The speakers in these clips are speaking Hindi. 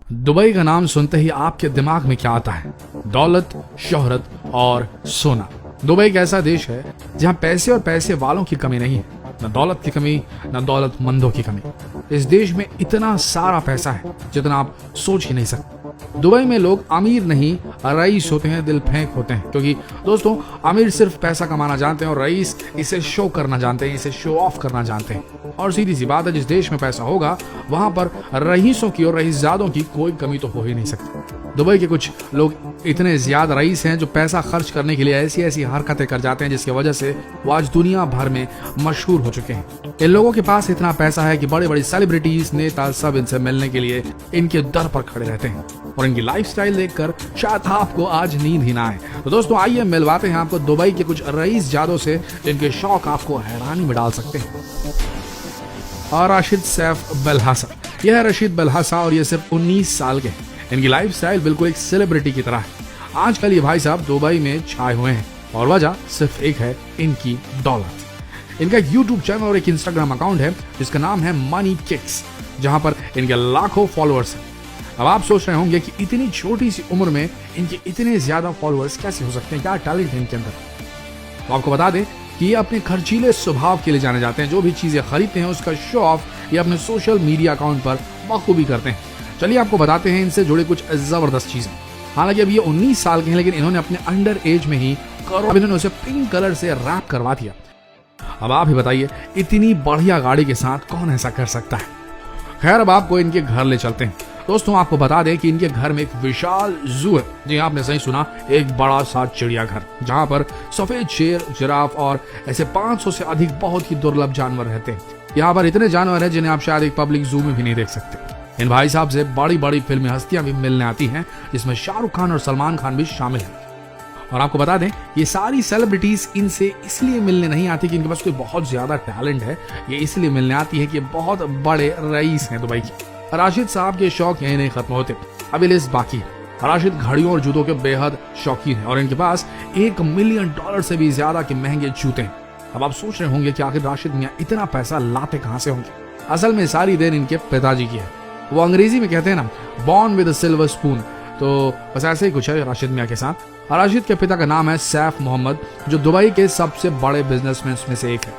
दुबई का नाम सुनते ही आपके दिमाग में क्या आता है? दौलत, शोहरत और सोना। दुबई एक ऐसा देश है जहां पैसे और पैसे वालों की कमी नहीं है, न दौलत की कमी, न दौलतमंदों की कमी। इस देश में इतना सारा पैसा है जितना आप सोच ही नहीं सकते। दुबई में लोग अमीर नहीं रईस होते हैं, दिल फेंक होते हैं। क्योंकि दोस्तों, अमीर सिर्फ पैसा कमाना जानते हैं और रईस इसे शो करना जानते हैं, इसे शो ऑफ करना जानते हैं। और सीधी सी बात है, जिस देश में पैसा होगा वहां पर रईसों की और रईसजादों की कोई कमी तो हो ही नहीं सकती। दुबई के कुछ लोग इतने ज्यादा रईस हैं जो पैसा खर्च करने के लिए ऐसी ऐसी हरकतें कर जाते हैं जिसकी वजह से वो आज दुनिया भर में मशहूर हो चुके हैं। इन लोगों के पास इतना पैसा है कि बड़े बड़े सेलिब्रिटीज, नेता सब इनसे मिलने के लिए इनके दर पर खड़े रहते हैं और इनकी लाइफस्टाइल देखकर शायद आपको आज नींद ही ना आए। तो दोस्तों, आइए मिलवाते हैं आपको दुबई के कुछ रईस जादों से जिनके शौक आपको हैरानी में डाल सकते हैं। और राशिद सैफ बेल्हासा, यह है रशीद बेल्हासा और ये सिर्फ 19 साल के हैं। इनकी लाइफस्टाइल बिल्कुल एक सेलिब्रिटी की तरह है। आजकल ये भाई साहब दुबई में छाए हुए हैं और वजह सिर्फ एक है, इनकी दौलत। इनका एक यूट्यूब चैनल और एक इंस्टाग्राम अकाउंट है जिसका नाम है मनी किक्स, जहां पर इनके लाखों फॉलोअर्स हैं। अब आप सोच रहे होंगे कि इतनी छोटी सी उम्र में इनके इतने ज्यादा फॉलोअर्स कैसे हो सकते हैं, क्या टैलेंट है इनके अंदर। तो आपको बता दें कि ये अपने खर्चीले स्वभाव के लिए जाने जाते हैं। जो भी चीजें खरीदते हैं उसका शो ऑफ ये अपने सोशल मीडिया अकाउंट पर बखूबी करते हैं। चलिए आपको बताते हैं इनसे जुड़े कुछ जबरदस्त चीजें। हालांकि अब ये 19 साल के हैं, लेकिन इन्होंने अपने अंडर एज में ही इन्होंने उसे पिंक कलर से रैप करवा दिया। अब आप ही बताइए, इतनी बढ़िया गाड़ी के साथ कौन ऐसा कर सकता है। खैर, अब आपको इनके घर ले चलते हैं। दोस्तों, आपको बता दें कि इनके घर में एक विशाल जू है। जी, आपने सही सुना, एक बड़ा सा चिड़ियाघर जहां पर सफेद शेर, जिराफ और ऐसे 500 से अधिक बहुत ही दुर्लभ जानवर रहते हैं। यहाँ पर इतने जानवर हैं जिन्हें आप शायद एक पब्लिक जू में भी नहीं देख सकते। इन भाई साहब से बड़ी बड़ी फिल्मी हस्तियां भी मिलने आती हैं, जिसमें शाहरुख खान और सलमान खान भी शामिल हैं। और आपको बता दें, ये सारी सेलिब्रिटीज इनसे इसलिए मिलने नहीं आती कि इनके पास कोई बहुत ज्यादा टैलेंट है, ये इसलिए मिलने आती है कि बहुत बड़े रईस हैं दुबई के। राशिद साहब के शौक यही नहीं खत्म होते, अभी लिस्ट बाकी है। राशिद घड़ियों और जूतों के बेहद शौकीन है और इनके पास $1 मिलियन से भी ज्यादा के महंगे जूते हैं। अब आप सोच रहे होंगे कि आखिर राशिद मियां इतना पैसा लाते कहां से होंगे। असल में सारी देन इनके पिताजी की है। वो अंग्रेजी में कहते हैं ना, born with a silver spoon. तो बस ऐसे ही कुछ है राशिद मियां के साथ। राशिद के पिता का नाम है सैफ मोहम्मद, जो दुबई के सबसे बड़े बिजनेसमैन में से एक है।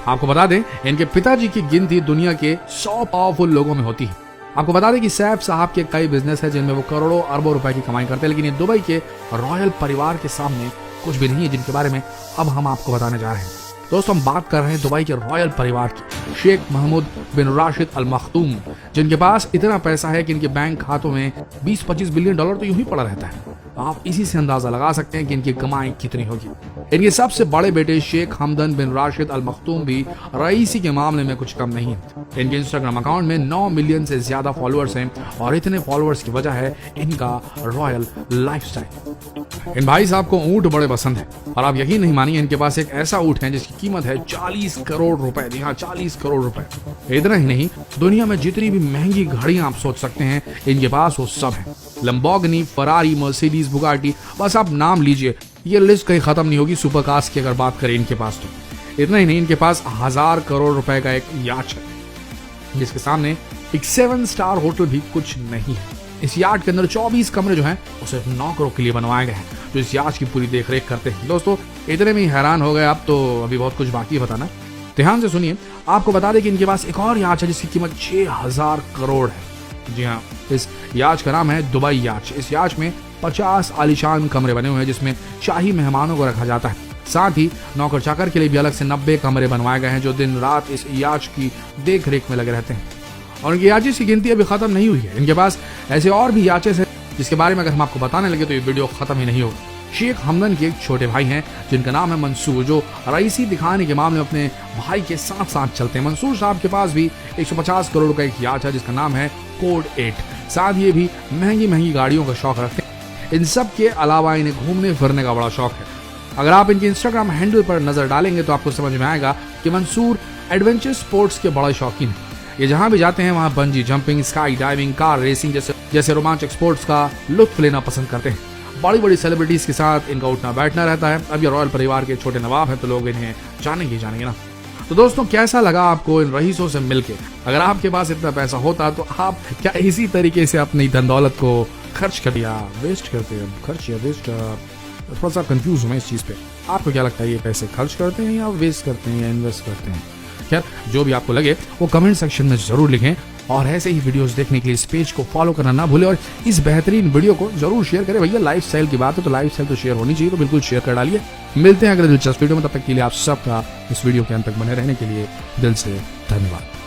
आपको बता दें, इनके पिताजी की गिनती दुनिया के 100 पावरफुल लोगों में होती है। आपको बता दें कि सैफ साहब के कई बिजनेस है जिनमें वो करोड़ों अरबों रुपए की कमाई करते हैं, लेकिन ये दुबई के रॉयल परिवार के सामने कुछ भी नहीं है, जिनके बारे में अब हम आपको बताने जा रहे हैं। दोस्तों, हम बात कर रहे हैं दुबई के रॉयल परिवार की, शेख महमूद बिन राशिद अल मखदूम, जिनके पास इतना पैसा है कि इनके बैंक खातों में 20-25 बिलियन डॉलर तो यूं ही पड़ा रहता है। आप इसी से अंदाजा लगा सकते हैं कि इनकी कमाई कितनी होगी। इनके सबसे बड़े बेटे शेख हमदन बिन राशिद अल मखदूम भी रईसी के मामले में कुछ कम नहीं है। इनके इंस्टाग्राम अकाउंट में 9 मिलियन से ज्यादा फॉलोअर्स हैं और इतने फॉलोअर्स की वजह है इनका रॉयल लाइफस्टाइल। इन भाई साहब को ऊंट बड़े पसंद है और आप यकीन नहीं मानिए, इनके पास एक ऐसा ऊंट है जिसकी कीमत है 40 करोड़ रुपए। जी हाँ, 40 करोड़ रुपए। इतना ही नहीं, दुनिया में जितनी भी महंगी घड़ियां आप सोच सकते हैं इनके पास वो सब है। लंबोर्गिनी, फरारी, मर्सिडीज, बुगाटी, बस आप नाम लीजिए, ये लिस्ट कहीं खत्म नहीं होगी। सुपर कार्स की अगर बात करें इनके पास तो इतना ही नहीं, इनके पास 1000 करोड़ रुपए का एक याच है जिसके सामने एक 7 स्टार होटल भी कुछ नहीं है। इस यार्ड के अंदर 24 कमरे जो हैं वो सिर्फ नौकरों के लिए बनवाए गए हैं, जो इस यार्ड की पूरी देखरेख करते हैं। दोस्तों, इतने में हैरान हो गए आप, तो अभी बहुत कुछ बाकी है बताना। ध्यान से सुनिए, आपको बता दें कि इनके पास एक और याच है जिसकी कीमत 6000 करोड़ है। जी हाँ, इस याच का नाम है दुबई याच। इस याच में 50 आलीशान कमरे बने हुए हैं जिसमें शाही मेहमानों को रखा जाता है। साथ ही नौकर चाकर के लिए भी अलग से 90 कमरे बनवाए गए हैं जो दिन रात इस याच की देख रेख में लगे रहते हैं। और इनकी याचेस की गिनती अभी खत्म नहीं हुई है। इनके पास ऐसे और भी याचेस हैं जिसके बारे में अगर हम आपको बताने लगे तो ये वीडियो खत्म ही नहीं होगा। शेख हमदन के एक छोटे भाई हैं जिनका नाम है मंसूर, जो रईसी दिखाने के मामले में अपने भाई के साथ साथ चलते हैं। मंसूर साहब के पास भी 150 करोड़ का एक याच है जिसका नाम है कोड 8। साथ ये भी महंगी महंगी गाड़ियों का शौक रखते हैं। इन सब के अलावा इन्हें घूमने फिरने का बड़ा शौक है। अगर आप इनके इंस्टाग्राम हैंडल पर नजर डालेंगे तो आपको समझ में आएगा कि मंसूर एडवेंचर स्पोर्ट्स के बड़े शौकीन है। ये जहां भी जाते हैं वहां bungee jumping, sky diving, car racing जैसे रोमांचक स्पोर्ट्स का लुत्फ लेना पसंद करते हैं। बड़ी बड़ी सेलिब्रिटीज के साथ इनका उठना बैठना रहता है। अब ये रॉयल परिवार के छोटे नवाब हैं तो लोग इन्हें जानेंगे ना। तो दोस्तों कैसा लगा आपको इन रईसों से मिलके? अगर आपके पास इतना पैसा होता तो आप क्या इसी तरीके से अपनी धन दौलत को खर्च कर दिया, वेस्ट करते हैं? खर्च या वेस्ट, थोड़ा सा कंफ्यूज हूं मैं इस चीज पे। आपको क्या लगता है, ये पैसे खर्च करते हैं या वेस्ट करते हैं या इन्वेस्ट करते हैं? खैर जो भी आपको लगे वो कमेंट सेक्शन में जरूर लिखें, और ऐसे ही वीडियोस देखने के लिए इस पेज को फॉलो करना ना भूलें, और इस बेहतरीन वीडियो को जरूर शेयर करें। भैया लाइफस्टाइल की बात है तो लाइफस्टाइल तो शेयर होनी चाहिए, तो बिल्कुल शेयर कर डालिए। मिलते हैं अगले दिलचस्प वीडियो में, तब तक के लिए आप सबका इस वीडियो के अंत तक बने रहने के लिए दिल से धन्यवाद।